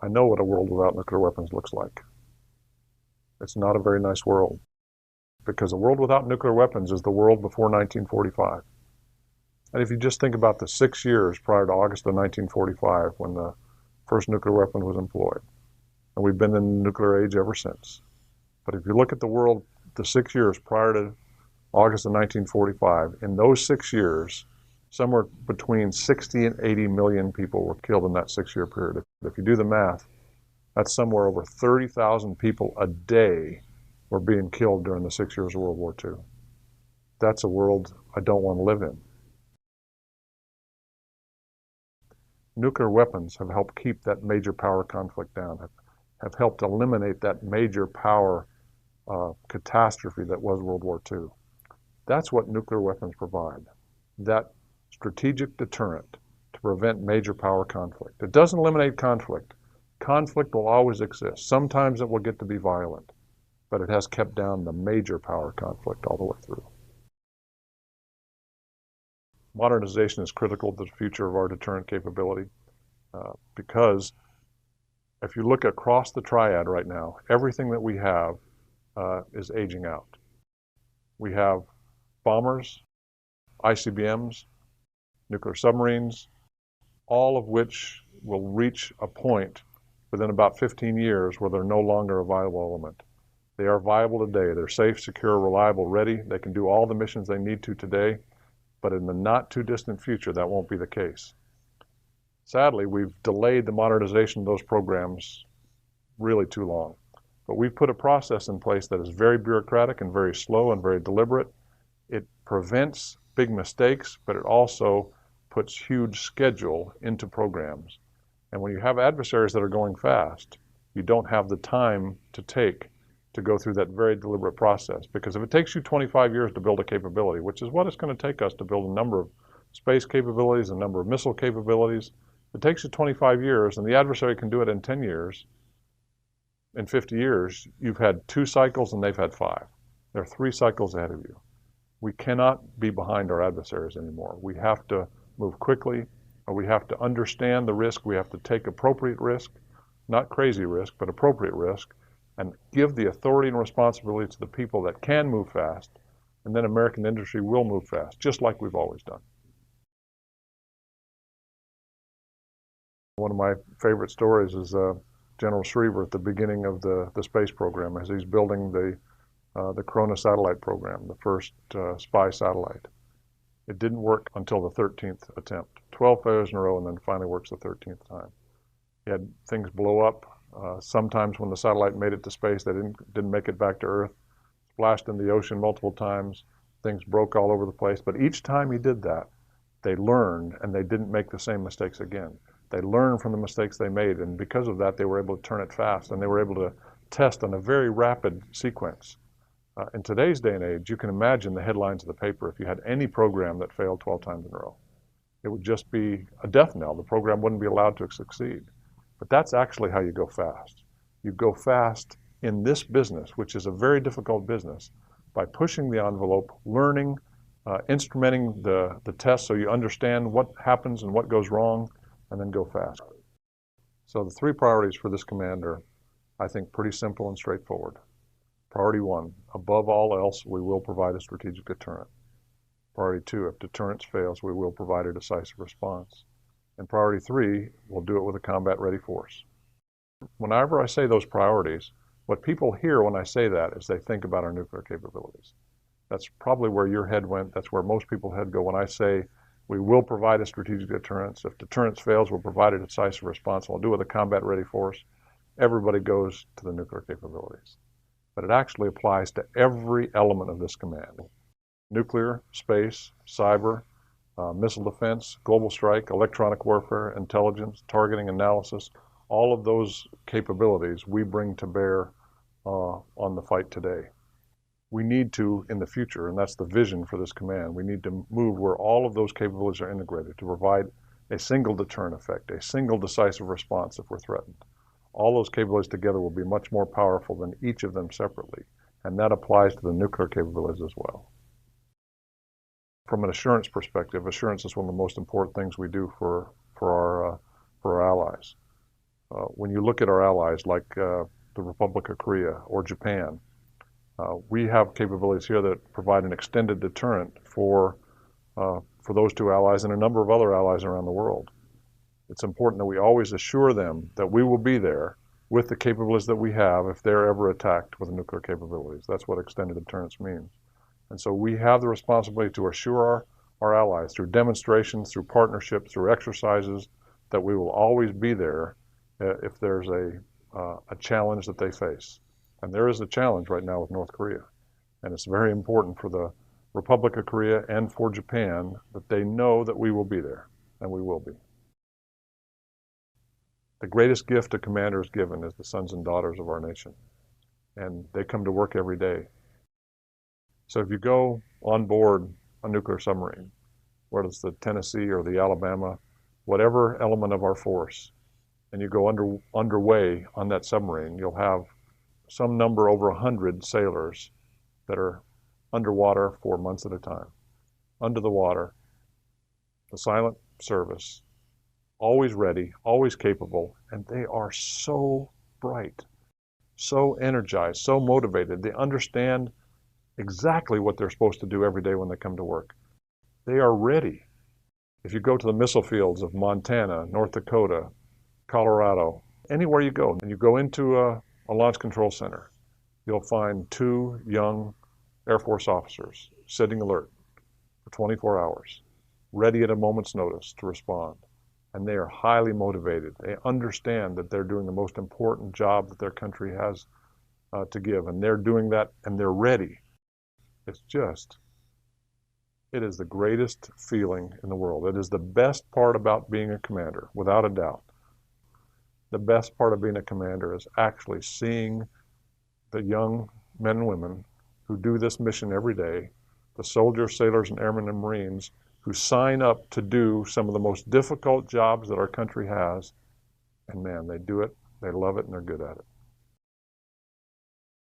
I know what a world without nuclear weapons looks like. It's not a very nice world, because a world without nuclear weapons is the world before 1945. And if you just think about the 6 years prior to August of 1945, when the first nuclear weapon was employed, and we've been in the nuclear age ever since. But if you look at the world, the 6 years prior to August of 1945, in those 6 years, somewhere between 60 and 80 million people were killed in that 6-year period. If you do the math, that's somewhere over 30,000 people a day were being killed during the 6 years of World War II. That's a world I don't want to live in. Nuclear weapons have helped keep that major power conflict down, have helped eliminate that major power catastrophe that was World War II. That's what nuclear weapons provide, that strategic deterrent to prevent major power conflict. It doesn't eliminate conflict. Conflict will always exist. Sometimes it will get to be violent, but it has kept down the major power conflict all the way through. Modernization is critical to the future of our deterrent capability because if you look across the triad right now, everything that we have is aging out. We have bombers, ICBMs, nuclear submarines, all of which will reach a point within about 15 years where they're no longer a viable element. They are viable today. They're safe, secure, reliable, ready. They can do all the missions they need to today, but in the not too distant future, that won't be the case. Sadly, we've delayed the modernization of those programs really too long. But we've put a process in place that is very bureaucratic and very slow and very deliberate. It prevents big mistakes, but it also puts huge schedule into programs. And when you have adversaries that are going fast, you don't have the time to take to go through that very deliberate process. Because if it takes you 25 years to build a capability, which is what it's going to take us to build a number of space capabilities, a number of missile capabilities, if it takes you 25 years and the adversary can do it in 10 years, in 50 years, you've had 2 cycles and they've had 5. They're 3 cycles ahead of you. We cannot be behind our adversaries anymore. We have to move quickly, or we have to understand the risk. We have to take appropriate risk, not crazy risk, but appropriate risk, and give the authority and responsibility to the people that can move fast, and then American industry will move fast, just like we've always done. One of my favorite stories is General Schriever at the beginning of the space program, as he's building the Corona satellite program, the first spy satellite. It didn't work until the 13th attempt. 12 failures in a row, and then finally works the 13th time. He had things blow up. Sometimes when the satellite made it to space, they didn't make it back to Earth. Splashed in the ocean multiple times. Things broke all over the place. But each time he did that, they learned, and they didn't make the same mistakes again. They learned from the mistakes they made, and because of that, they were able to turn it fast, and they were able to test on a very rapid sequence. In today's day and age, you can imagine the headlines of the paper if you had any program that failed 12 times in a row. It would just be a death knell. The program wouldn't be allowed to succeed. But that's actually how you go fast. You go fast in this business, which is a very difficult business, by pushing the envelope, learning, instrumenting the test so you understand what happens and what goes wrong, and then go fast. So the 3 priorities for this command are, I think, pretty simple and straightforward. Priority 1, above all else, we will provide a strategic deterrent. Priority 2, if deterrence fails, we will provide a decisive response. And priority 3, we'll do it with a combat-ready force. Whenever I say those priorities, what people hear when I say that is they think about our nuclear capabilities. That's probably where your head went. That's where most people's head go when I say we will provide a strategic deterrence. If deterrence fails, we'll provide a decisive response. We'll do it with a combat-ready force. Everybody goes to the nuclear capabilities. But it actually applies to every element of this command. Nuclear, space, cyber, missile defense, global strike, electronic warfare, intelligence, targeting analysis, all of those capabilities we bring to bear on the fight today. We need to, in the future, and that's the vision for this command, we need to move where all of those capabilities are integrated to provide a single deterrent effect, a single decisive response if we're threatened. All those capabilities together will be much more powerful than each of them separately, and that applies to the nuclear capabilities as well. From an assurance perspective, assurance is one of the most important things we do for our allies. When you look at our allies like the Republic of Korea or Japan, we have capabilities here that provide an extended deterrent for those two allies and a number of other allies around the world. It's important that we always assure them that we will be there with the capabilities that we have if they're ever attacked with nuclear capabilities. That's what extended deterrence means. And so we have the responsibility to assure our allies through demonstrations, through partnerships, through exercises, that we will always be there if there's a challenge that they face. And there is a challenge right now with North Korea. And it's very important for the Republic of Korea and for Japan that they know that we will be there, and we will be. The greatest gift a commander is given is the sons and daughters of our nation. And they come to work every day. So if you go on board a nuclear submarine, whether it's the Tennessee or the Alabama, whatever element of our force, and you go underway on that submarine, you'll have some number over 100 sailors that are underwater for months at a time. Under the water, the silent service, always ready, always capable, and they are so bright, so energized, so motivated. They understand exactly what they're supposed to do every day when they come to work. They are ready. If you go to the missile fields of Montana, North Dakota, Colorado, anywhere you go, and you go into a launch control center, you'll find two young Air Force officers sitting alert for 24 hours, ready at a moment's notice to respond. And they are highly motivated. They understand that they're doing the most important job that their country has to give, and they're doing that, and they're ready. It is the greatest feeling in the world. It is the best part about being a commander, without a doubt. The best part of being a commander is actually seeing the young men and women who do this mission every day, the soldiers, sailors, and airmen and Marines who sign up to do some of the most difficult jobs that our country has. And man, they do it, they love it, and they're good at it.